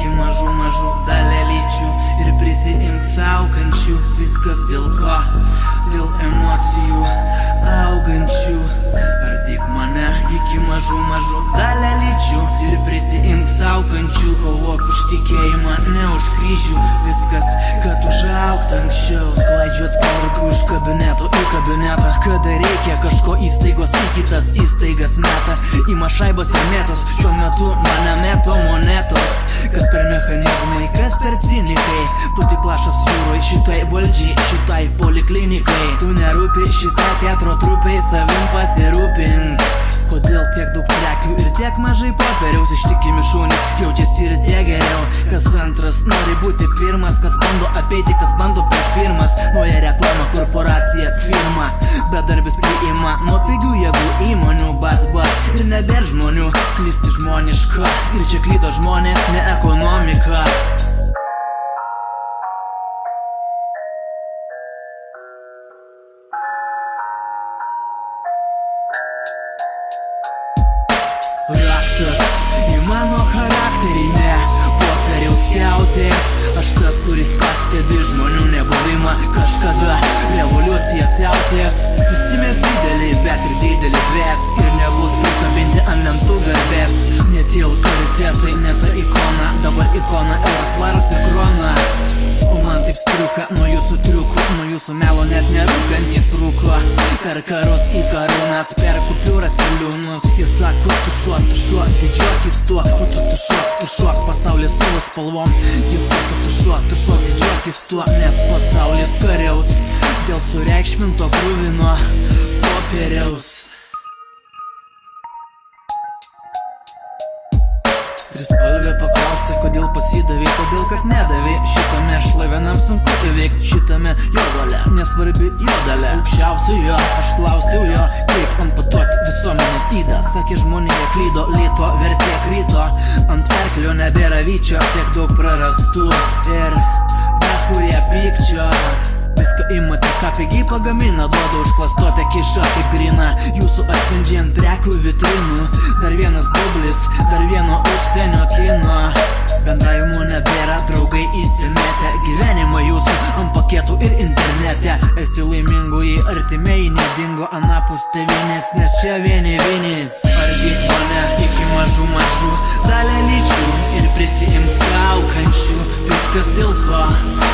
iki mažų dalelyčių ir prisiimk sau kančių. Viskas dėl ko? Dėl emocijų augančių. Ardyk mane iki mažų dalelyčių ir prisiimk sau kančių. Kovok už tikėjimą, ne už kryžių. Viskas, kad užaugt anksčiau. Klaidžiot pavargų iš kabineto į kabinetą. Kada reikia kažko įstaigos į kitas įstaigas meta. Ima šaibas ir mėtos, šiuo metu mane meto monetos. Kas per mechanizmai, kas per cinikai. Tu tik lašas jūroj, šitai valdžiai, šitai poliklinikai. Tu nerūpi šitai teatro trupiai, savim pasirūpink. Kodėl tiek daug prekių ir tiek mažai popieriaus? Ištikimi šunys jaučiasi ir tiek geriau. Kas antras nori būti pirmas, kas bando apeiti, kas bando per firmas. Nauja reklama, korporacija, firma. Bedarbis priima nuo pigių jėgų įmonių. Bats ir nebėr žmonių, klysti žmoniška. Ir čia klydo žmonės, ne ekonomika. Raktas į mano charakterį, ne popieriaus skiautės. Aš tas, kuris pastebi žmonių nebuvimą. Kažkada revoliucija siautės. Visi mes dideliai, bet ir didelį dves. Ir nebus prikabinti ant lentų garbės. Ne tie autoritetai, ne ta ikona. Dabar ikona, euras, svaras ir krona. O man taip striuka nuo jūsų triukų, nuo jūsų melo net nerūkantys rūko. Per karus į karūnas, per kupiūras ir liūnus. Jis sako, tu šuo, didžiuokis tuo. O tu šuok, pasaulį savo spalvom. Jis sako, tu šuo, didžiuokis tuo. Nes pasaulis kariaus dėl sureikšminto kruvino popieriaus. Trispalvė paklausė, kodėl pasidavė. Todėl, kad nedavė. Šitame šlavenam sunku įveikti. Šitame jo valia, nesvarbi jo dalia. Aukščiausiojo, aš klausiau jo, kaip amputuoti visuomenės ydą. Sakė, žmonėje klydo, lėto vertė krito. Ant arklio nebėra vyčio, tiek daug prarastų. Ir behurie pykčio. Viską imate, ką pigiai pagamina. Duoda užklastotę kišą kaip grina. Jūsų atspindžiai ant prekių vitrinų. Dar vienas dublis, dar vieno užsienio kino. Bendravimo nebėra, draugai įsimetę. Gyvenimą jūsų ant paketų ir internete. Esi laimingoji, artimieji nedingo anapus tėvynės, nes čia vieni vienis. Ardyk mane iki mažų dalelyčių ir prisiimk sau kančių. Viskas dėl ko?